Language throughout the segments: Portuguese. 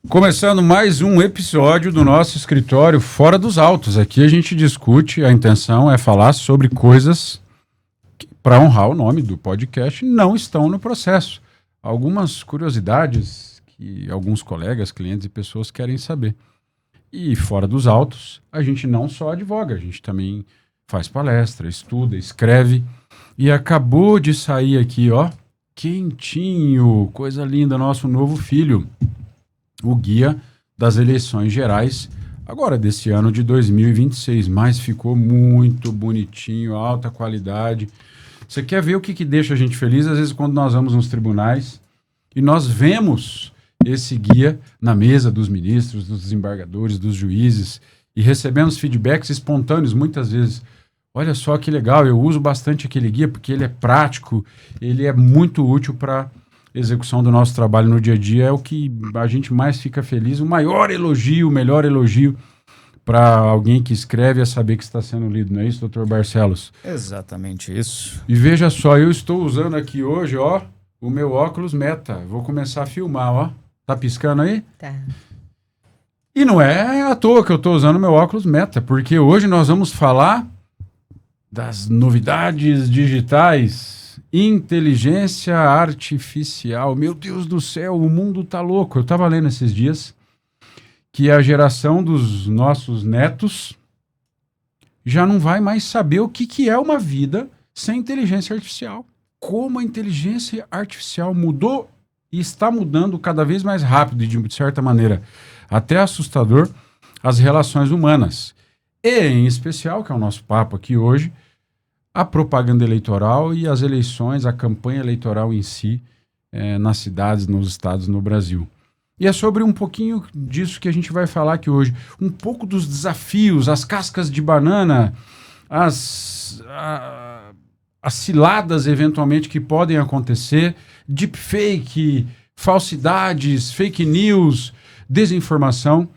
Começando mais um episódio do nosso escritório Fora dos Autos. Aqui a gente discute, a intenção é falar sobre coisas que, para honrar o nome do podcast, não estão no processo. Algumas curiosidades que alguns colegas, clientes e pessoas querem saber. E Fora dos Autos, a gente não só advoga, a gente também faz palestra, estuda, escreve. E acabou de sair aqui, ó, quentinho, coisa linda, nosso novo filho. O guia das eleições gerais, agora desse ano de 2026, mas ficou muito bonitinho, alta qualidade. Você quer ver o que deixa a gente feliz? Às vezes quando nós vamos nos tribunais e nós vemos esse guia na mesa dos ministros, dos desembargadores, dos juízes e recebemos feedbacks espontâneos muitas vezes. Olha só que legal, eu uso bastante aquele guia porque ele é prático, ele é muito útil para execução do nosso trabalho no dia a dia, é o que a gente mais fica feliz. O maior elogio, o melhor elogio para alguém que escreve é saber que está sendo lido, não é isso, doutor Barcelos? Exatamente isso. E veja só, eu estou usando aqui hoje, ó, o meu óculos Meta. Vou começar a filmar, ó. Tá piscando aí? Tá. E não é à toa que eu estou usando o meu óculos Meta, porque hoje nós vamos falar das novidades digitais. Inteligência artificial. Meu Deus do céu, o mundo tá louco. Eu tava lendo esses dias que a geração dos nossos netos já não vai mais saber o que é uma vida sem inteligência artificial. Como a inteligência artificial mudou e está mudando cada vez mais rápido e, de certa maneira, até assustador, as relações humanas. E, em especial, que é o nosso papo aqui hoje, a propaganda eleitoral e as eleições, a campanha eleitoral em si, nas cidades, nos estados, no Brasil. E é sobre um pouquinho disso que a gente vai falar aqui hoje. Um pouco dos desafios, as cascas de banana, as ciladas, eventualmente, que podem acontecer, deepfake, falsidades, fake news, desinformação,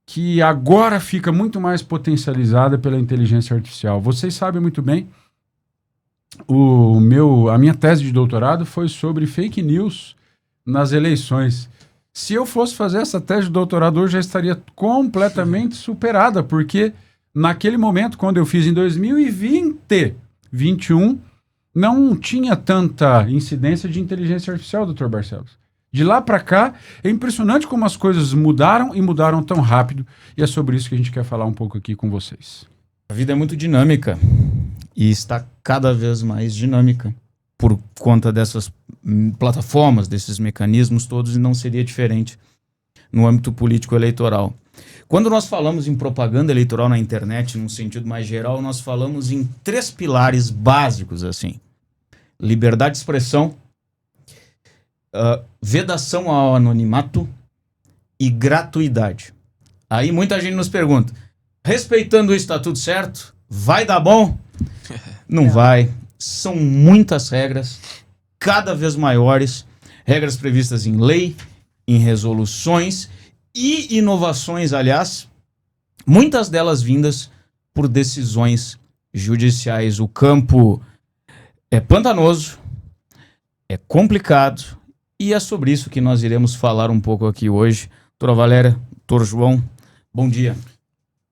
que agora fica muito mais potencializada pela inteligência artificial. Vocês sabem muito bem, a minha tese de doutorado foi sobre fake news nas eleições. Se eu fosse fazer essa tese de doutorado hoje, já estaria completamente superada, porque naquele momento, quando eu fiz em 2021, não tinha tanta incidência de inteligência artificial, doutor Barcelos. De lá para cá, é impressionante como as coisas mudaram e mudaram tão rápido, e é sobre isso que a gente quer falar um pouco aqui com vocês. A vida é muito dinâmica e está cada vez mais dinâmica por conta dessas plataformas, desses mecanismos todos, e não seria diferente no âmbito político-eleitoral. Quando nós falamos em propaganda eleitoral na internet, num sentido mais geral, nós falamos em 3 pilares básicos, assim: liberdade de expressão, vedação ao anonimato e gratuidade. Aí muita gente nos pergunta, respeitando isso, está tudo certo? Vai dar bom? Não vai. São muitas regras, cada vez maiores, regras previstas em lei, em resoluções e inovações, aliás, muitas delas vindas por decisões judiciais. O campo é pantanoso, é complicado, e é sobre isso que nós iremos falar um pouco aqui hoje. Doutora Valéria, doutor João, bom dia.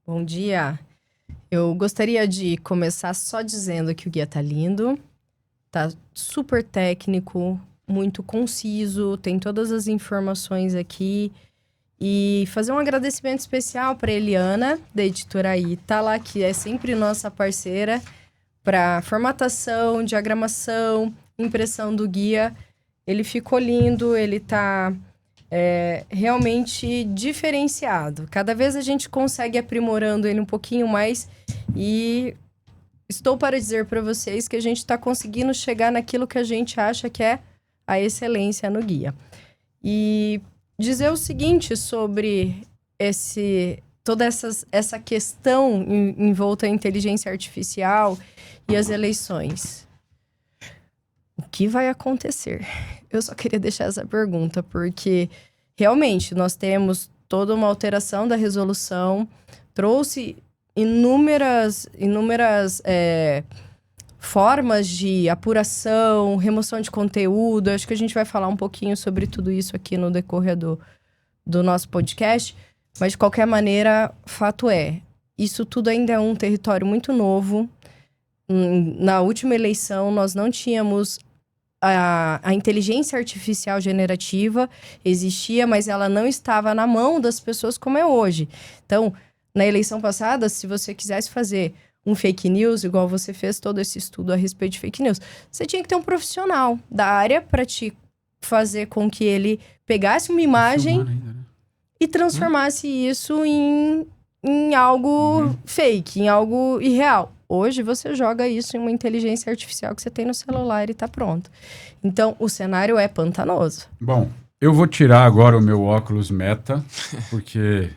Bom dia. Eu gostaria de começar só dizendo que o guia tá lindo, tá super técnico, muito conciso, tem todas as informações aqui. E fazer um agradecimento especial para Eliana, da editora Ítala, que é sempre nossa parceira para formatação, diagramação, impressão do guia. Ele ficou lindo, ele tá realmente diferenciado. Cada vez a gente consegue aprimorando ele um pouquinho mais e estou para dizer para vocês que a gente está conseguindo chegar naquilo que a gente acha que é a excelência no guia. E dizer o seguinte sobre toda essa questão envolta à inteligência artificial e as eleições. O que vai acontecer? Eu só queria deixar essa pergunta, porque realmente nós temos toda uma alteração da resolução, trouxe inúmeras formas de apuração, remoção de conteúdo. Acho que a gente vai falar um pouquinho sobre tudo isso aqui no decorrer do nosso podcast, mas de qualquer maneira, fato é, isso tudo ainda é um território muito novo. Na última eleição, nós não tínhamos a inteligência artificial generativa, existia, mas ela não estava na mão das pessoas como é hoje. Então, na eleição passada, se você quisesse fazer um fake news, igual você fez todo esse estudo a respeito de fake news, você tinha que ter um profissional da área para te fazer com que ele pegasse uma imagem Ainda, né? e transformasse isso em algo fake, em algo irreal. Hoje você joga isso em uma inteligência artificial que você tem no celular e tá pronto. Então, o cenário é pantanoso. Bom, eu vou tirar agora o meu óculos Meta, porque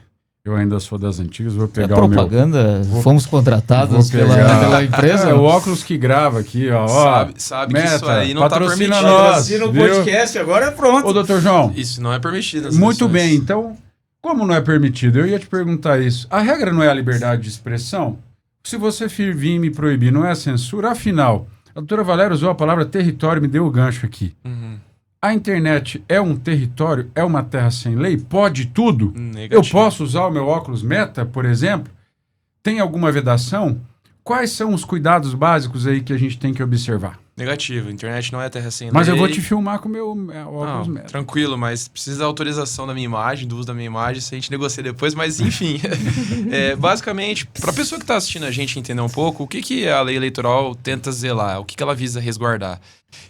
eu ainda sou das antigas, vou pegar o meu... propaganda? Fomos contratados Vou pegar- pela empresa? É, o óculos que grava aqui, ó. Sabe que Meta, isso aí não tá patrocina permitido. nós. Patrocina o viu? podcast, agora é pronto. Ô, doutor João, Isso não é permitido. nas muito eleições. bem, então, como não é permitido? Eu ia te perguntar isso. A regra não é a liberdade de expressão? Se você vir me proibir, não é a censura? Afinal, a doutora Valéria usou a palavra território e me deu o gancho aqui. Uhum. A internet é um território? É uma terra sem lei? Pode tudo? Negativo. Eu posso usar o meu óculos Meta, por exemplo? Tem alguma vedação? Quais são os cuidados básicos aí que a gente tem que observar? Negativo. A internet não é terra sem lei. Mas eu vou te filmar com o meu óculos Não, Meta. tranquilo, mas precisa da autorização da minha imagem, do uso da minha imagem, se a gente negocia depois, mas enfim. Basicamente, para a pessoa que está assistindo a gente entender um pouco, o que a lei eleitoral tenta zelar, o que ela visa resguardar?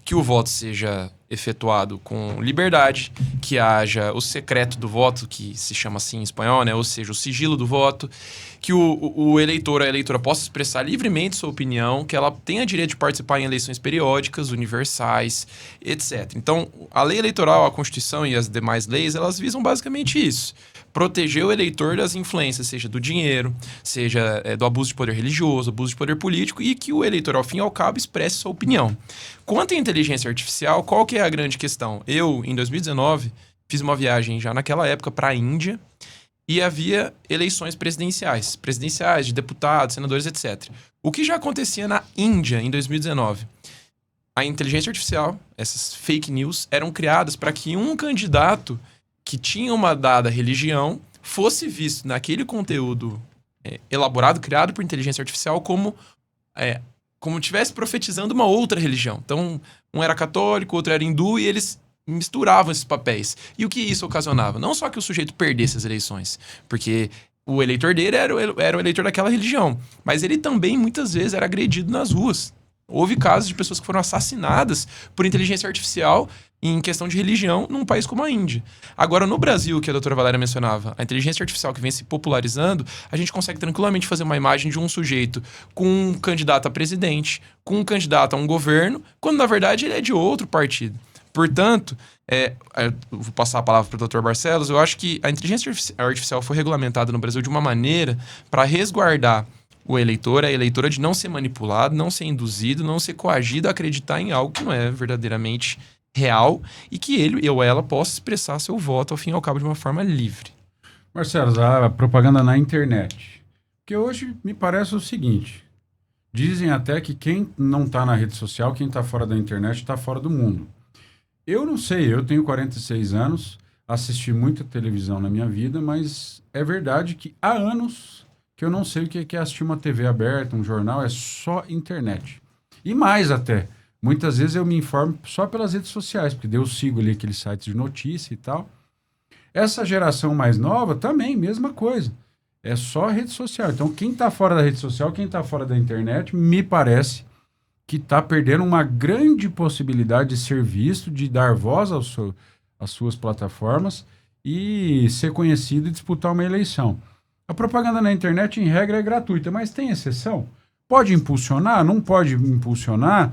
Que o voto seja efetuado com liberdade, que haja o secreto do voto, que se chama assim em espanhol, né? Ou seja, o sigilo do voto, que o eleitor, a eleitora possa expressar livremente sua opinião, que ela tenha direito de participar em eleições periódicas, universais, etc. Então, a lei eleitoral, a Constituição e as demais leis, elas visam basicamente isso. Proteger o eleitor das influências, seja do dinheiro, seja do abuso de poder religioso, abuso de poder político, e que o eleitor, ao fim e ao cabo, expresse sua opinião. Quanto à inteligência artificial, qual que é a grande questão? Eu, em 2019, fiz uma viagem já naquela época para a Índia e havia eleições presidenciais, de deputados, senadores, etc. O que já acontecia na Índia em 2019? A inteligência artificial, essas fake news, eram criadas para que um candidato que tinha uma dada religião fosse visto naquele conteúdo elaborado, criado por inteligência artificial, como estivesse profetizando uma outra religião. Então, um era católico, outro era hindu, e eles misturavam esses papéis. E o que isso ocasionava? Não só que o sujeito perdesse as eleições, porque o eleitor dele era o eleitor daquela religião, mas ele também, muitas vezes, era agredido nas ruas. Houve casos de pessoas que foram assassinadas por inteligência artificial em questão de religião num país como a Índia. Agora, no Brasil, que a doutora Valéria mencionava, a inteligência artificial que vem se popularizando, a gente consegue tranquilamente fazer uma imagem de um sujeito com um candidato a presidente, com um candidato a um governo, quando na verdade ele é de outro partido. Portanto, eu vou passar a palavra para o doutor Barcelos, eu acho que a inteligência artificial foi regulamentada no Brasil de uma maneira para resguardar o eleitor, a eleitora, de não ser manipulado, não ser induzido, não ser coagido a acreditar em algo que não é verdadeiramente real e que ele ou ela possa expressar seu voto ao fim e ao cabo de uma forma livre. Marcelo, a propaganda na internet. Porque hoje me parece o seguinte, dizem até que quem não está na rede social, quem está fora da internet, está fora do mundo. Eu não sei, eu tenho 46 anos, assisti muita televisão na minha vida, mas é verdade que há anos que eu não sei o que é assistir uma TV aberta, um jornal, é só internet. E mais até, muitas vezes eu me informo só pelas redes sociais, porque eu sigo ali aqueles sites de notícia e tal. Essa geração mais nova também, mesma coisa. É só rede social. Então, quem está fora da rede social, quem está fora da internet, me parece que está perdendo uma grande possibilidade de ser visto, de dar voz às suas plataformas e ser conhecido e disputar uma eleição. A propaganda na internet, em regra, é gratuita, mas tem exceção. Pode impulsionar? Não pode impulsionar?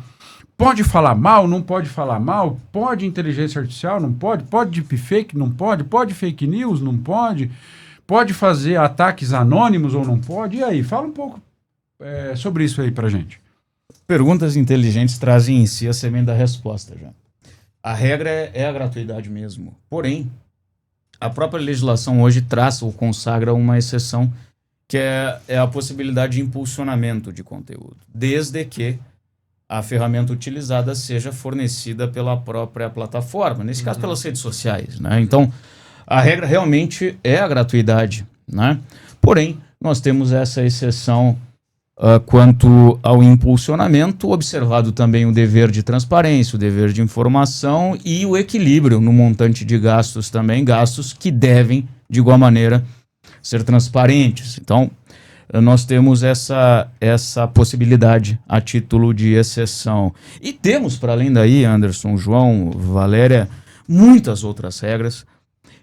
Pode falar mal? Não pode falar mal? Pode inteligência artificial? Não pode? Pode deepfake? Não pode? Pode fake news? Não pode? Pode fazer ataques anônimos ou não pode? E aí, fala um pouco sobre isso aí pra gente. Perguntas inteligentes trazem em si a semente da resposta já. A regra é a gratuidade mesmo. Porém, a própria legislação hoje traça ou consagra uma exceção, que é a possibilidade de impulsionamento de conteúdo, desde que a ferramenta utilizada seja fornecida pela própria plataforma, nesse caso pelas redes sociais, né? Então, A regra realmente é a gratuidade, né? Porém, nós temos essa exceção quanto ao impulsionamento, observado também o dever de transparência, o dever de informação e o equilíbrio no montante de gastos também, gastos que devem, de igual maneira, ser transparentes. Então, nós temos essa possibilidade a título de exceção. E temos, para além daí, Anderson, João, Valéria, muitas outras regras,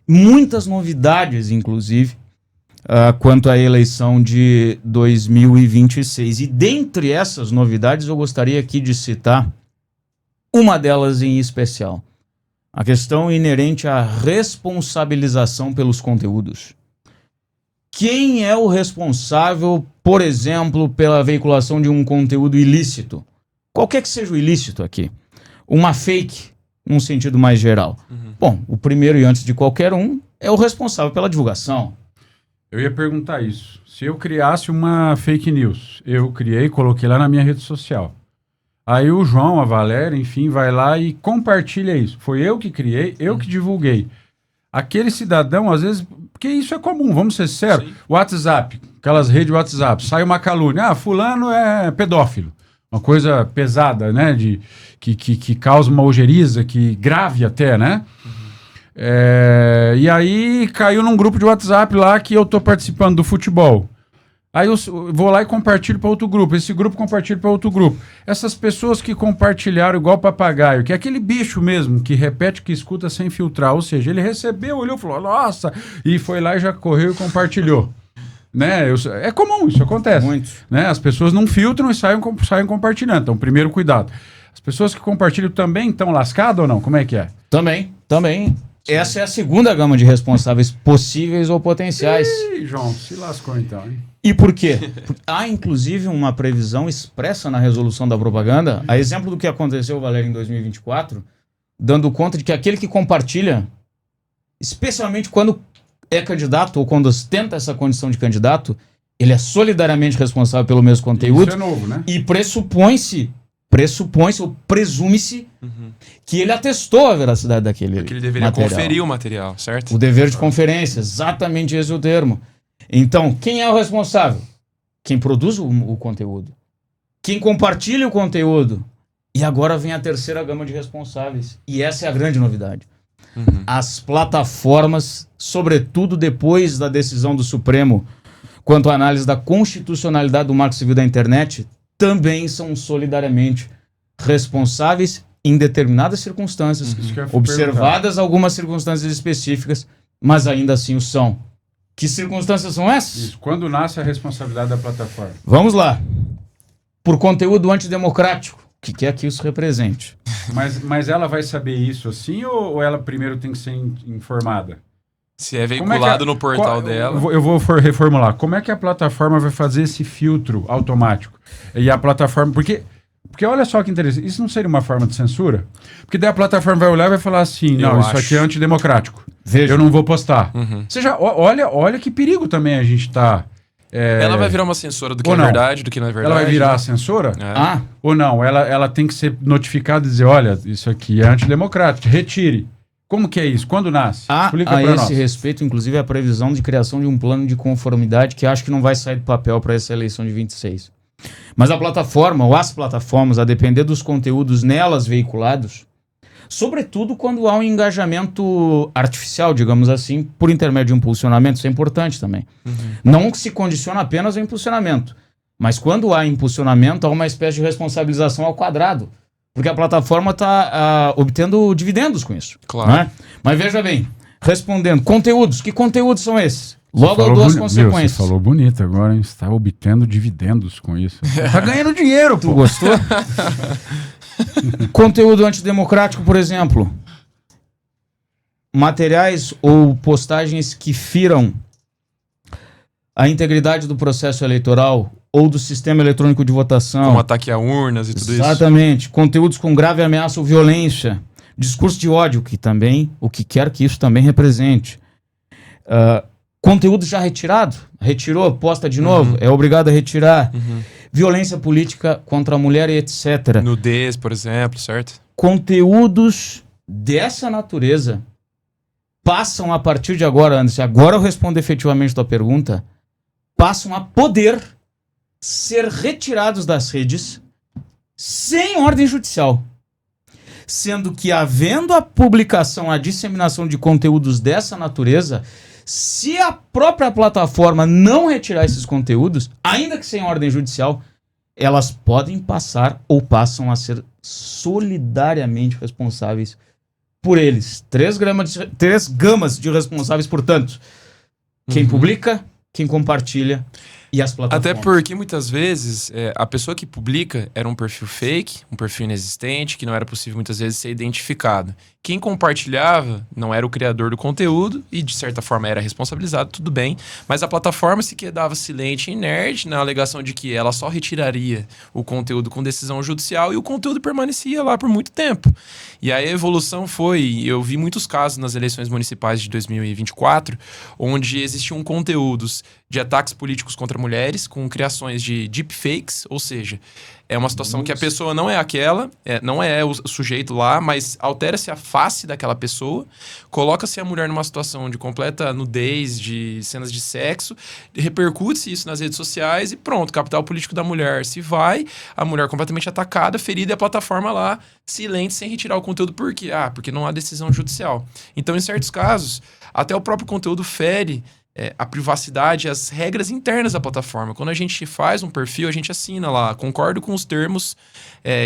muitas novidades, inclusive, quanto à eleição de 2026. E dentre essas novidades, eu gostaria aqui de citar uma delas em especial. A questão inerente à responsabilização pelos conteúdos. Quem é o responsável, por exemplo, pela veiculação de um conteúdo ilícito? Qualquer que seja o ilícito aqui. Uma fake, num sentido mais geral. Bom, o primeiro e antes de qualquer um é o responsável pela divulgação. Eu ia perguntar isso. Se eu criasse uma fake news, eu criei e coloquei lá na minha rede social. Aí o João, a Valéria, enfim, vai lá e compartilha isso. Foi eu que criei, eu que divulguei. Aquele cidadão, às vezes, porque isso é comum, vamos ser sérios. WhatsApp, aquelas redes de WhatsApp, sai uma calúnia. Fulano é pedófilo. Uma coisa pesada, né? Que causa uma ojeriza, que grave até, né? E aí caiu num grupo de WhatsApp lá que eu tô participando do futebol. Aí eu vou lá e compartilho para outro grupo. Esse grupo compartilha para outro grupo. Essas pessoas que compartilharam igual papagaio, que é aquele bicho mesmo, que repete, que escuta sem filtrar. Ou seja, ele recebeu, olhou e falou, nossa, e foi lá e já correu e compartilhou. Né? É comum, isso acontece. Muito. Né? As pessoas não filtram e saem compartilhando. Então, primeiro cuidado. As pessoas que compartilham também estão lascadas ou não? Como é que é? Também. Essa é a segunda gama de responsáveis possíveis ou potenciais. Ih, João, se lascou então, hein? E por quê? Há, inclusive, uma previsão expressa na resolução da propaganda, a exemplo do que aconteceu, Valério, em 2024, dando conta de que aquele que compartilha, especialmente quando é candidato ou quando ostenta essa condição de candidato, ele é solidariamente responsável pelo mesmo conteúdo. Isso é novo, né? E pressupõe-se ou presume-se que ele atestou a veracidade daquele Porque ele deveria material. conferir o material, certo? O dever de conferência, exatamente esse é o termo. Então, quem é o responsável? Quem produz o conteúdo. Quem compartilha o conteúdo. E agora vem a terceira gama de responsáveis. E essa é a grande novidade. As plataformas, sobretudo depois da decisão do Supremo quanto à análise da constitucionalidade do Marco Civil da Internet, também são solidariamente responsáveis em determinadas circunstâncias, observadas algumas circunstâncias específicas, mas ainda assim o são. Que circunstâncias são essas? Isso. Quando nasce a responsabilidade da plataforma? Vamos lá. Por conteúdo antidemocrático, o que é que isso represente? Mas ela vai saber isso assim ou ela primeiro tem que ser informada? Se é veiculado no portal dela. Eu vou reformular. Como é que a plataforma vai fazer esse filtro automático? E a plataforma... Porque olha só que interessante. Isso não seria uma forma de censura? Porque daí a plataforma vai olhar e vai falar assim, não, isso aqui é antidemocrático. Veja. Eu não vou postar. Você já, olha que perigo também a gente tá... Ela vai virar uma censora do que é verdade, do que não é verdade. Ela vai virar a censora? Ah. Ou não? Ela tem que ser notificada e dizer, olha, isso aqui é antidemocrático, retire. Como que é isso? Quando nasce? Explica a pra esse nós. respeito, inclusive, a previsão de criação de um plano de conformidade que acho que não vai sair do papel para essa eleição de 26. Mas a plataforma, ou as plataformas, a depender dos conteúdos nelas veiculados, sobretudo quando há um engajamento artificial, digamos assim, por intermédio de um impulsionamento, isso é importante também. Não se condiciona apenas ao impulsionamento, mas quando há impulsionamento, há uma espécie de responsabilização ao quadrado, porque a plataforma está obtendo dividendos com isso. Claro. Né? Mas veja bem, respondendo, conteúdos, que conteúdos são esses? Logo eu dou as consequências. Você falou bonito agora, hein? Você está obtendo dividendos com isso. Tá ganhando dinheiro, pô. Tu gostou? Conteúdo antidemocrático, por exemplo. Materiais ou postagens que firam a integridade do processo eleitoral ou do sistema eletrônico de votação. Como ataque a urnas e tudo isso. Exatamente. Conteúdos com grave ameaça ou violência. Discurso de ódio, que também, o que quer que isso também represente. Conteúdo já retirado. Retirou, posta de novo. É obrigado a retirar. Violência política contra a mulher e etc. Nudez, por exemplo, certo? Conteúdos dessa natureza passam a partir de agora, Anderson, agora eu respondo efetivamente a tua pergunta, passam a poder ser retirados das redes sem ordem judicial. Sendo que, havendo a publicação, a disseminação de conteúdos dessa natureza, se a própria plataforma não retirar esses conteúdos, ainda que sem ordem judicial, elas podem passar ou passam a ser solidariamente responsáveis por eles. Três gamas de responsáveis, portanto. Quem publica, quem compartilha e as plataformas. Até porque, muitas vezes, a pessoa que publica era um perfil fake, um perfil inexistente, que não era possível, muitas vezes, ser identificado. Quem compartilhava não era o criador do conteúdo e, de certa forma, era responsabilizado, tudo bem. Mas a plataforma se quedava silente e inerte na alegação de que ela só retiraria o conteúdo com decisão judicial e o conteúdo permanecia lá por muito tempo. E aí a evolução foi... Eu vi muitos casos nas eleições municipais de 2024, onde existiam conteúdos de ataques políticos contra mulheres, com criações de deepfakes, ou seja, é uma situação que a pessoa não é aquela, não é o sujeito lá, mas altera-se a face daquela pessoa, coloca-se a mulher numa situação de completa nudez, de cenas de sexo, repercute-se isso nas redes sociais e pronto, capital político da mulher se vai, a mulher completamente atacada, ferida e a plataforma lá, silente, sem retirar o conteúdo. Por quê? Porque não há decisão judicial. Então, em certos casos, até o próprio conteúdo fere a privacidade, as regras internas da plataforma. Quando a gente faz um perfil, a gente assina lá, concordo com os termos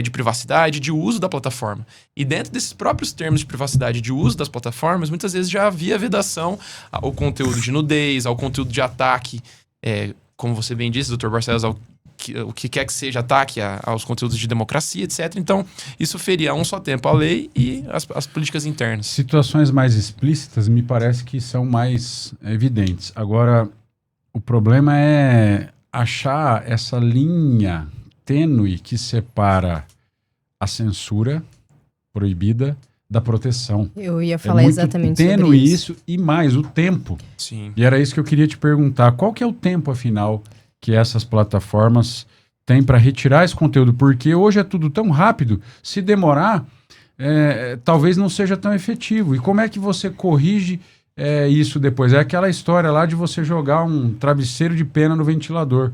de privacidade, de uso da plataforma. E dentro desses próprios termos de privacidade e de uso das plataformas, muitas vezes já havia vedação ao conteúdo de nudez, ao conteúdo de ataque, como você bem disse, Dr. Barcelos, o que quer que seja ataque aos conteúdos de democracia, etc. Então, isso feria a um só tempo a lei e as políticas internas. Situações mais explícitas me parece que são mais evidentes. Agora, o problema é achar essa linha tênue que separa a censura proibida da proteção. Eu ia falar exatamente sobre isso. Tênue isso e mais, o tempo. Sim. E era isso que eu queria te perguntar. Qual que é o tempo, afinal, que essas plataformas têm para retirar esse conteúdo? Porque hoje é tudo tão rápido, se demorar, talvez não seja tão efetivo. E como é que você corrige isso depois? É aquela história lá de você jogar um travesseiro de pena no ventilador.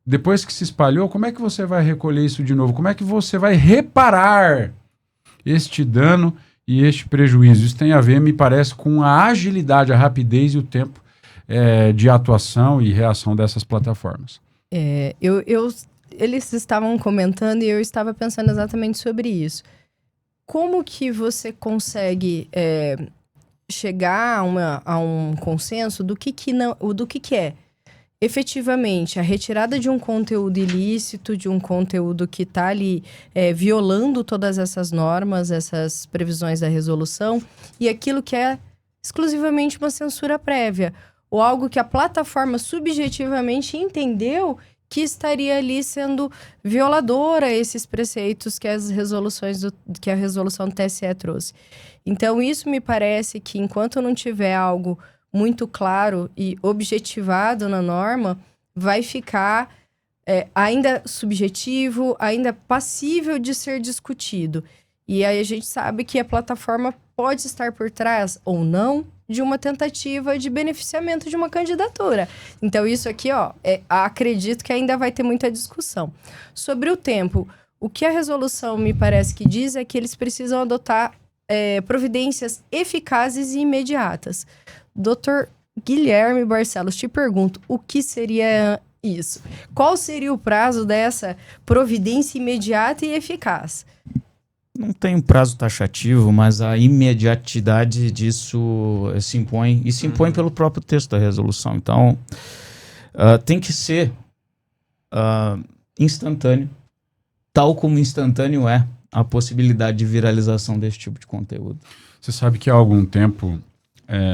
Depois que se espalhou, como é que você vai recolher isso de novo? Como é que você vai reparar este dano e este prejuízo? Isso tem a ver, me parece, com a agilidade, a rapidez e o tempo de atuação e reação dessas plataformas. Eles estavam comentando e eu estava pensando exatamente sobre isso. Como que você consegue chegar a um consenso do que é efetivamente a retirada de um conteúdo ilícito, de um conteúdo que está ali violando todas essas normas, essas previsões da resolução, e aquilo que é exclusivamente uma censura prévia, ou algo que a plataforma subjetivamente entendeu que estaria ali sendo violadora a esses preceitos que que a resolução do TSE trouxe. Então, isso me parece que, enquanto não tiver algo muito claro e objetivado na norma, vai ficar ainda subjetivo, ainda passível de ser discutido. E aí a gente sabe que a plataforma pode estar por trás ou não de uma tentativa de beneficiamento de uma candidatura. Então, isso aqui, acredito que ainda vai ter muita discussão. Sobre o tempo, o que a resolução me parece que diz é que eles precisam adotar providências eficazes e imediatas. Dr. Guilherme Barcelos, te pergunto, o que seria isso? Qual seria o prazo dessa providência imediata e eficaz? Não tem um prazo taxativo, mas a imediatidade disso se impõe, e se impõe pelo próprio texto da resolução. Então, tem que ser instantâneo, tal como instantâneo é a possibilidade de viralização desse tipo de conteúdo. Você sabe que há algum tempo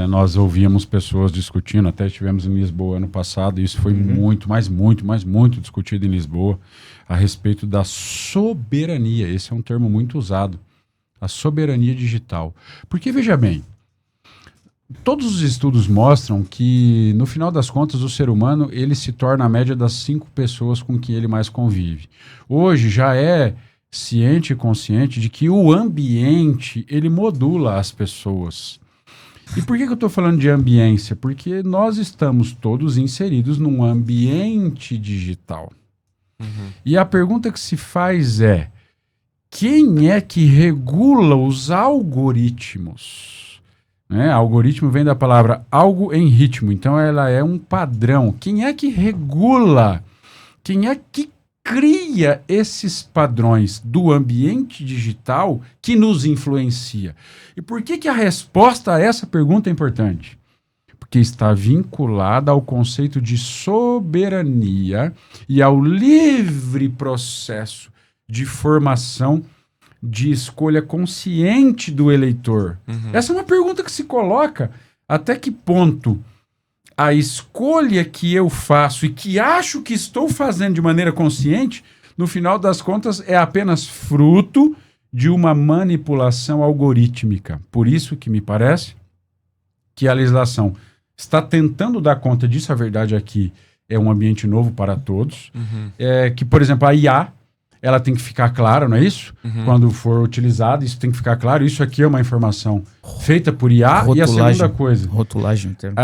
nós ouvíamos pessoas discutindo, até estivemos em Lisboa ano passado, e isso foi muito discutido em Lisboa, a respeito da soberania. Esse é um termo muito usado, a soberania digital. Porque, veja bem, todos os estudos mostram que, no final das contas, o ser humano ele se torna a média das 5 pessoas com quem ele mais convive. Hoje já é ciente e consciente de que o ambiente ele modula as pessoas. E por que eu estou falando de ambiência? Porque nós estamos todos inseridos num ambiente digital. E a pergunta que se faz é: quem é que regula os algoritmos? Né? Algoritmo vem da palavra algo em ritmo, então ela é um padrão. Quem é que regula? Quem é que cria esses padrões do ambiente digital que nos influencia? E por que a resposta a essa pergunta é importante? Porque está vinculada ao conceito de soberania e ao livre processo de formação de escolha consciente do eleitor. Essa é uma pergunta que se coloca: até que ponto a escolha que eu faço e que acho que estou fazendo de maneira consciente, no final das contas, é apenas fruto de uma manipulação algorítmica. Por isso que me parece que a legislação está tentando dar conta disso. A verdade aqui é um ambiente novo para todos. Que, por exemplo, a IA, ela tem que ficar clara, não é isso? Quando for utilizada, isso tem que ficar claro. Isso aqui é uma informação feita por IA. E a segunda coisa... Rotulagem, termo.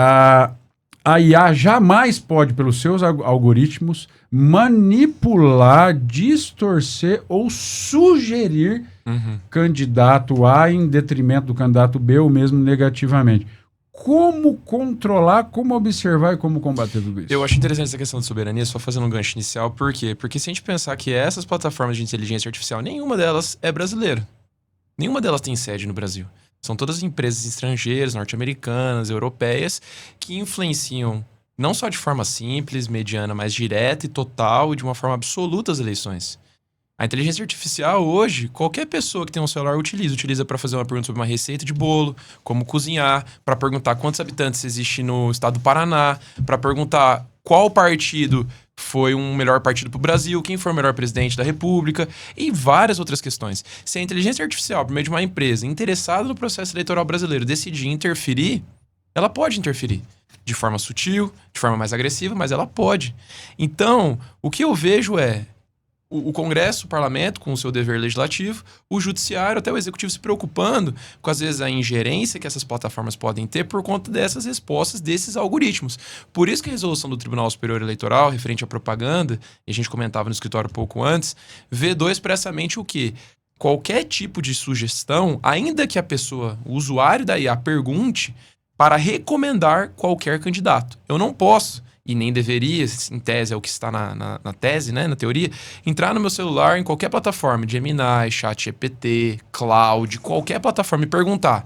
A IA jamais pode, pelos seus algoritmos, manipular, distorcer ou sugerir candidato A em detrimento do candidato B ou mesmo negativamente. Como controlar, como observar e como combater tudo isso? Eu acho interessante essa questão de soberania, só fazendo um gancho inicial. Por quê? Porque se a gente pensar que essas plataformas de inteligência artificial, nenhuma delas é brasileira. Nenhuma delas tem sede no Brasil. São todas empresas estrangeiras, norte-americanas, europeias, que influenciam não só de forma simples, mediana, mas direta e total e de uma forma absoluta as eleições. A inteligência artificial hoje, qualquer pessoa que tem um celular utiliza para fazer uma pergunta sobre uma receita de bolo, como cozinhar, para perguntar quantos habitantes existe no estado do Paraná, para perguntar qual partido foi um melhor partido para o Brasil, quem foi o melhor presidente da República e várias outras questões. Se a inteligência artificial, por meio de uma empresa interessada no processo eleitoral brasileiro, decidir interferir, ela pode interferir. De forma sutil, de forma mais agressiva, mas ela pode. Então, o que eu vejo é o Congresso, o Parlamento, com o seu dever legislativo, o Judiciário, até o Executivo se preocupando com, às vezes, a ingerência que essas plataformas podem ter por conta dessas respostas, desses algoritmos. Por isso que a resolução do Tribunal Superior Eleitoral, referente à propaganda, e a gente comentava no escritório pouco antes, vedou expressamente o quê? Qualquer tipo de sugestão, ainda que a pessoa, o usuário da IA, pergunte, para recomendar qualquer candidato. Eu não posso, e nem deveria, em tese é o que está na tese, né, na teoria, entrar no meu celular em qualquer plataforma, Gemini, ChatGPT, Cloud, qualquer plataforma e perguntar: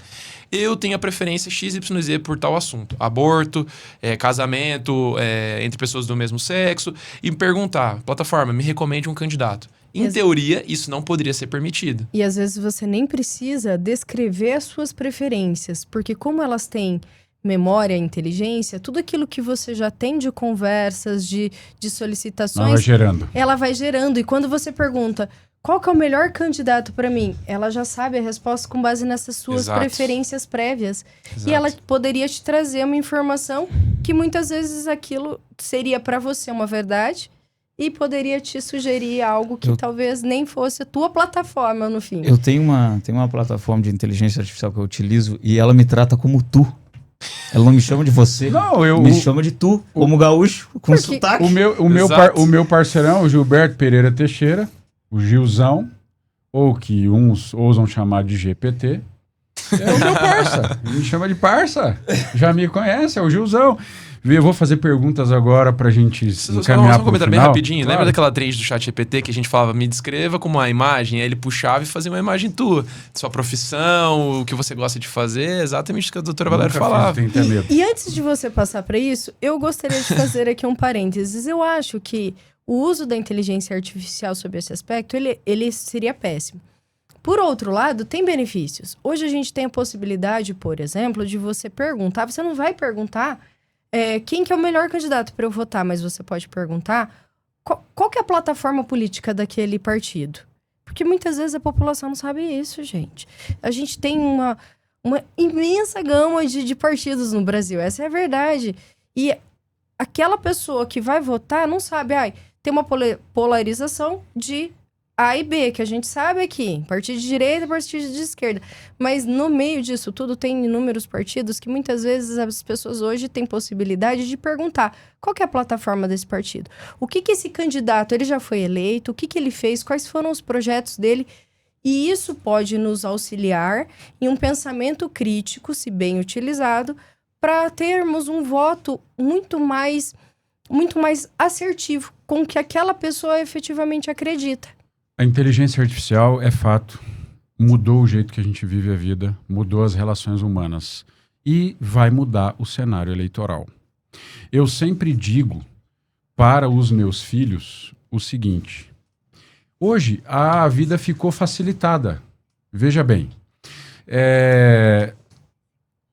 eu tenho a preferência XYZ por tal assunto, aborto, casamento entre pessoas do mesmo sexo, e me perguntar: plataforma, me recomende um candidato. Em teoria, isso não poderia ser permitido. E às vezes você nem precisa descrever as suas preferências, porque como elas têm memória, inteligência, tudo aquilo que você já tem de conversas, de solicitações, ela vai gerando. E quando você pergunta qual que é o melhor candidato para mim, ela já sabe a resposta com base nessas suas preferências prévias. E ela poderia te trazer uma informação que muitas vezes aquilo seria para você uma verdade e poderia te sugerir algo que talvez nem fosse a tua plataforma no fim. Eu tenho uma plataforma de inteligência artificial que eu utilizo e ela me trata como tu. Ela não me chama de você, me chama de tu, como gaúcho, com sotaque. O meu parceirão, o Gilberto Pereira Teixeira, o Gilzão, ou que uns ousam chamar de GPT, é o meu parça. Ele me chama de parça. Já me conhece, é o Gilzão. Eu vou fazer perguntas agora pra gente encaminhar pro final. Bem rapidinho. Claro. Lembra daquela trend do ChatGPT que a gente falava, me descreva como uma imagem? Aí ele puxava e fazia uma imagem tua. Sua profissão, o que você gosta de fazer. Exatamente o que a doutora Valéria falava. E antes de você passar pra isso, eu gostaria de fazer aqui um parênteses. Eu acho que o uso da inteligência artificial sob esse aspecto, ele seria péssimo. Por outro lado, tem benefícios. Hoje a gente tem a possibilidade, por exemplo, de você perguntar. Você não vai perguntar quem que é o melhor candidato para eu votar, mas você pode perguntar qual que é a plataforma política daquele partido. Porque muitas vezes a população não sabe isso, gente. A gente tem uma imensa gama de partidos no Brasil, essa é a verdade. E aquela pessoa que vai votar não sabe, tem uma polarização de A e B, que a gente sabe aqui, partido de direita, partido de esquerda. Mas no meio disso tudo tem inúmeros partidos que muitas vezes as pessoas hoje têm possibilidade de perguntar qual que é a plataforma desse partido. O que esse candidato, ele já foi eleito, o que ele fez, quais foram os projetos dele. E isso pode nos auxiliar em um pensamento crítico, se bem utilizado, para termos um voto muito mais assertivo com o que aquela pessoa efetivamente acredita. A inteligência artificial é fato, mudou o jeito que a gente vive a vida, mudou as relações humanas e vai mudar o cenário eleitoral. Eu sempre digo para os meus filhos o seguinte: hoje a vida ficou facilitada. Veja bem,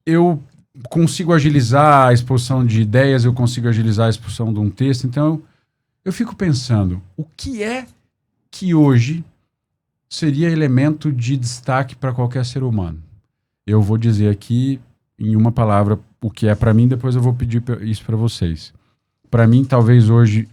eu consigo agilizar a exposição de ideias, eu consigo agilizar a exposição de um texto, então eu fico pensando, o que é que hoje seria elemento de destaque para qualquer ser humano? Eu vou dizer aqui em uma palavra o que é para mim, depois eu vou pedir isso para vocês. Para mim, talvez hoje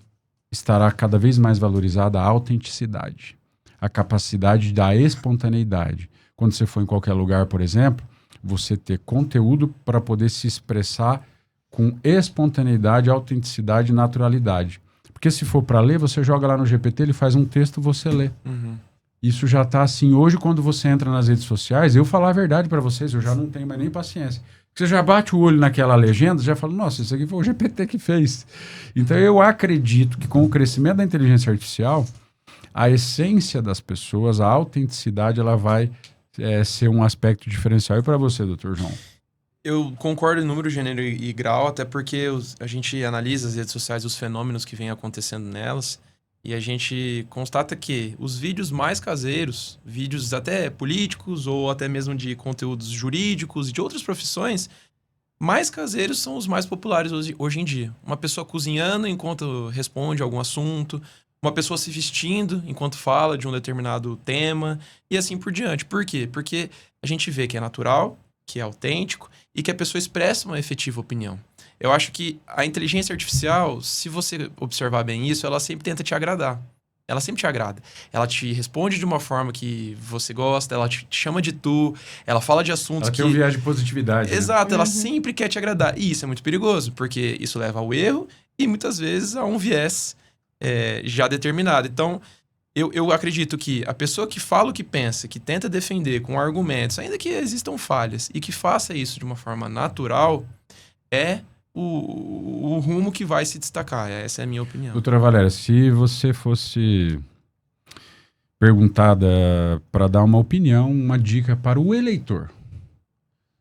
estará cada vez mais valorizada a autenticidade, a capacidade da espontaneidade. Quando você for em qualquer lugar, por exemplo, você ter conteúdo para poder se expressar com espontaneidade, autenticidade e naturalidade. Porque se for para ler, você joga lá no GPT, ele faz um texto, você lê. Uhum. Isso já está assim. Hoje, quando você entra nas redes sociais, eu falar a verdade para vocês, eu já não tenho mais nem paciência. Você já bate o olho naquela legenda, já fala, nossa, isso aqui foi o GPT que fez. Então, eu acredito que com o crescimento da inteligência artificial, a essência das pessoas, a autenticidade, ela vai ser um aspecto diferencial. E para você, Dr. João? Eu concordo em número, gênero e grau, até porque a gente analisa as redes sociais, os fenômenos que vêm acontecendo nelas, e a gente constata que os vídeos mais caseiros, vídeos até políticos ou até mesmo de conteúdos jurídicos e de outras profissões, mais caseiros são os mais populares hoje em dia. Uma pessoa cozinhando enquanto responde algum assunto, uma pessoa se vestindo enquanto fala de um determinado tema e assim por diante. Por quê? Porque a gente vê que é natural, que é autêntico e que a pessoa expressa uma efetiva opinião. Eu acho que a inteligência artificial, se você observar bem isso, ela sempre tenta te agradar. Ela sempre te agrada. Ela te responde de uma forma que você gosta, ela te chama de tu, ela fala de assuntos ela tem um viés de positividade. Exato, né? Ela sempre quer te agradar. E isso é muito perigoso, porque isso leva ao erro e muitas vezes a um viés já determinado. Então, eu acredito que a pessoa que fala o que pensa, que tenta defender com argumentos, ainda que existam falhas, e que faça isso de uma forma natural, é o rumo que vai se destacar. Essa é a minha opinião. Doutora Valéria, se você fosse perguntada para dar uma opinião, uma dica para o eleitor,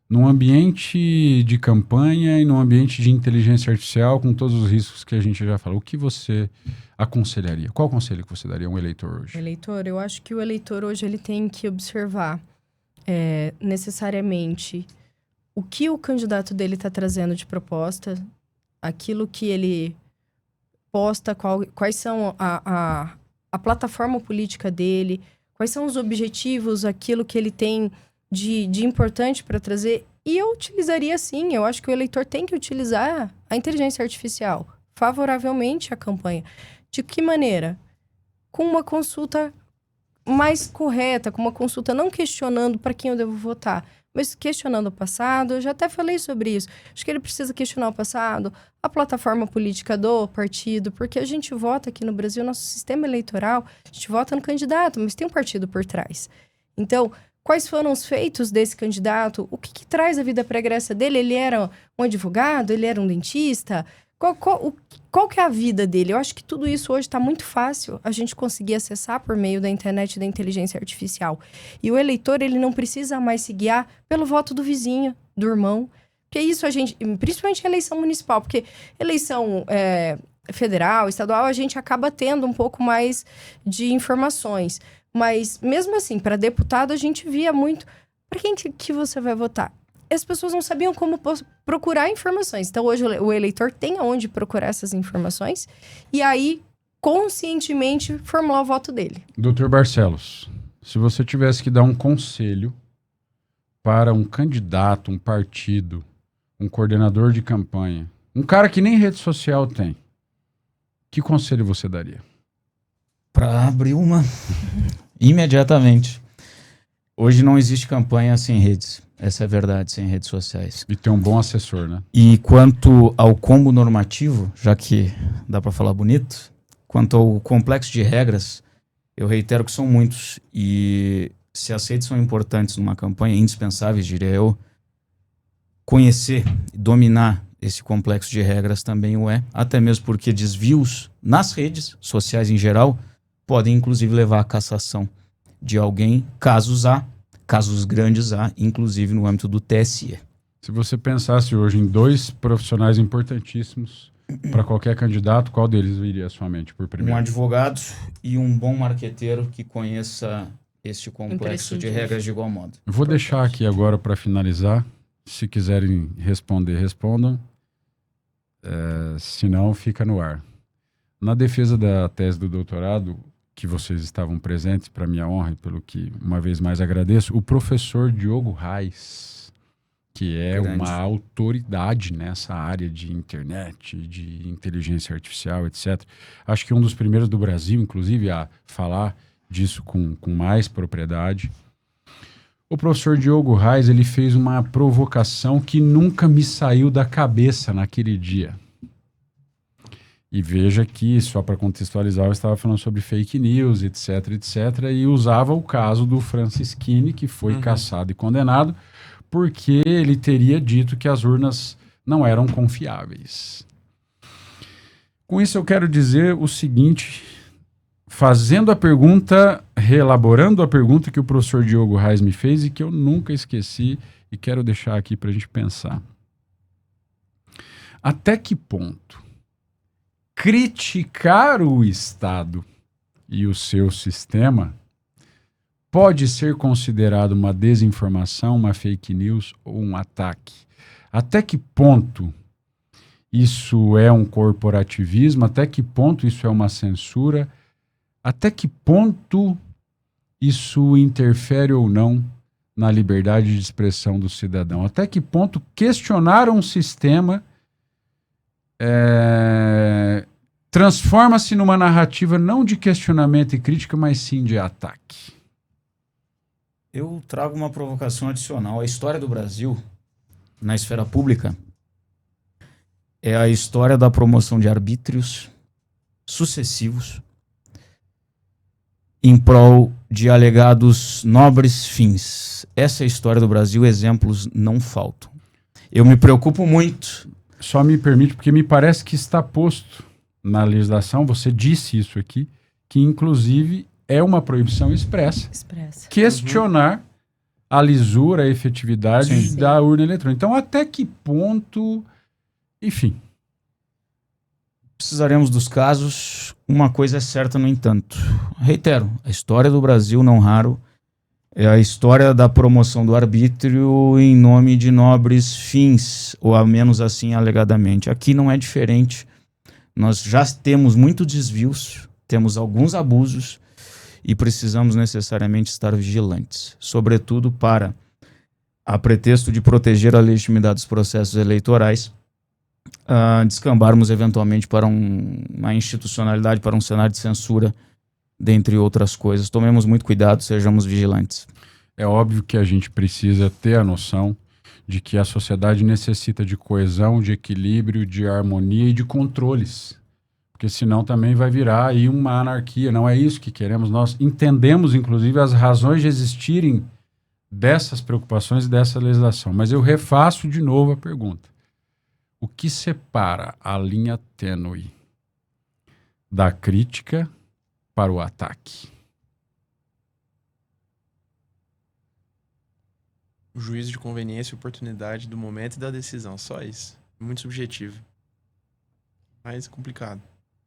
num ambiente de campanha e num ambiente de inteligência artificial, com todos os riscos que a gente já falou, o que você aconselharia? Qual conselho que você daria a um eleitor hoje? Eleitor, eu acho que o eleitor hoje ele tem que observar necessariamente o que o candidato dele está trazendo de proposta, aquilo que ele posta, quais são a plataforma política dele, quais são os objetivos, aquilo que ele tem de importante para trazer. E eu utilizaria sim, eu acho que o eleitor tem que utilizar a inteligência artificial favoravelmente à campanha. De que maneira? Com uma consulta mais correta, com uma consulta não questionando para quem eu devo votar, mas questionando o passado. Eu já até falei sobre isso. Acho que ele precisa questionar o passado, a plataforma política do partido, porque a gente vota aqui no Brasil, nosso sistema eleitoral, a gente vota no candidato, mas tem um partido por trás. Então, quais foram os feitos desse candidato? O que traz a vida pregressa dele? Ele era um advogado? Ele era um dentista? Qual que é a vida dele? Eu acho que tudo isso hoje está muito fácil a gente conseguir acessar por meio da internet e da inteligência artificial. E o eleitor, ele não precisa mais se guiar pelo voto do vizinho, do irmão. Porque isso a gente, principalmente a eleição municipal, porque eleição federal, estadual, a gente acaba tendo um pouco mais de informações. Mas mesmo assim, para deputado, a gente via muito. Para quem que você vai votar? As pessoas não sabiam como procurar informações. Então, hoje, o eleitor tem aonde procurar essas informações e aí, conscientemente, formular o voto dele. Dr. Barcelos, se você tivesse que dar um conselho para um candidato, um partido, um coordenador de campanha, um cara que nem rede social tem, que conselho você daria? Para abrir uma, imediatamente. Hoje não existe campanha sem redes. Essa é a verdade, sem redes sociais. E tem um bom assessor, né? E quanto ao combo normativo, já que dá para falar bonito, quanto ao complexo de regras, eu reitero que são muitos. E se as redes são importantes numa campanha, indispensáveis, diria eu, conhecer e dominar esse complexo de regras também o é. Até mesmo porque desvios nas redes sociais em geral podem inclusive levar à cassação de alguém, casos grandes há, inclusive no âmbito do TSE. Se você pensasse hoje em 2 profissionais importantíssimos para qualquer candidato, qual deles viria à sua mente por primeiro? Um advogado e um bom marqueteiro que conheça este complexo de regras de igual modo. Eu vou deixar aqui agora para finalizar. Se quiserem responder, respondam. Se não, fica no ar. Na defesa da tese do doutorado, que vocês estavam presentes, para minha honra e pelo que uma vez mais agradeço, o professor Diogo Reis, que é Grande. uma autoridade nessa área de internet, de inteligência artificial, etc. Acho que um dos primeiros do Brasil, inclusive, a falar disso com mais propriedade. O professor Diogo Reis, ele fez uma provocação que nunca me saiu da cabeça naquele dia. E veja que, só para contextualizar, eu estava falando sobre fake news, etc, etc, e usava o caso do Francisquini, que foi cassado e condenado, porque ele teria dito que as urnas não eram confiáveis. Com isso eu quero dizer o seguinte, fazendo a pergunta, reelaborando a pergunta que o professor Diogo Reis me fez e que eu nunca esqueci e quero deixar aqui para a gente pensar. Até que ponto criticar o Estado e o seu sistema pode ser considerado uma desinformação, uma fake news ou um ataque? Até que ponto isso é um corporativismo? Até que ponto isso é uma censura? Até que ponto isso interfere ou não na liberdade de expressão do cidadão? Até que ponto questionar um sistema transforma-se numa narrativa não de questionamento e crítica, mas sim de ataque? Eu trago uma provocação adicional. A história do Brasil, na esfera pública, é a história da promoção de arbítrios sucessivos em prol de alegados nobres fins. Essa é a história do Brasil, exemplos não faltam. Eu me preocupo muito. Só me permite, porque me parece que está posto na legislação, você disse isso aqui, que inclusive é uma proibição expressa. Questionar a lisura, a efetividade da urna eletrônica. Então, até que ponto... Enfim. Precisaremos dos casos. Uma coisa é certa, no entanto. Reitero, a história do Brasil, não raro, é a história da promoção do arbítrio em nome de nobres fins, ou ao menos assim alegadamente. Aqui não é diferente. Nós já temos muitos desvios, temos alguns abusos e precisamos necessariamente estar vigilantes, sobretudo para, a pretexto de proteger a legitimidade dos processos eleitorais, descambarmos eventualmente para uma institucionalidade, para um cenário de censura, dentre outras coisas. Tomemos muito cuidado, sejamos vigilantes. É óbvio que a gente precisa ter a noção de que a sociedade necessita de coesão, de equilíbrio, de harmonia e de controles. Porque senão também vai virar aí uma anarquia. Não é isso que queremos. Nós entendemos, inclusive, as razões de existirem dessas preocupações e dessa legislação. Mas eu refaço de novo a pergunta. O que separa a linha tênue da crítica para o ataque? O juízo de conveniência e oportunidade do momento e da decisão. Só isso. Muito subjetivo. Mais complicado.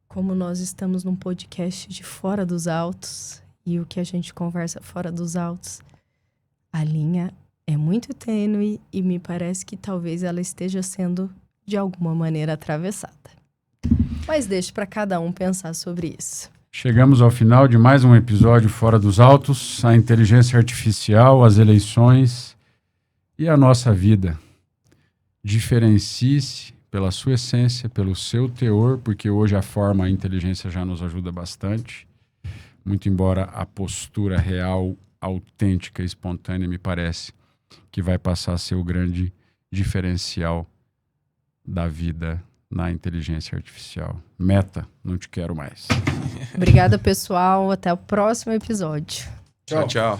Como nós estamos num podcast de Fora dos Autos, e o que a gente conversa fora dos autos, a linha é muito tênue e me parece que talvez ela esteja sendo, de alguma maneira, atravessada. Mas deixe para cada um pensar sobre isso. Chegamos ao final de mais um episódio Fora dos Autos, a inteligência artificial, as eleições e a nossa vida. Diferencie-se pela sua essência, pelo seu teor, porque hoje a inteligência já nos ajuda bastante. muito embora a postura real, autêntica e espontânea, me parece que vai passar a ser o grande diferencial da vida na inteligência artificial. Meta, não te quero mais. Obrigada, pessoal. Até o próximo episódio. Tchau, tchau.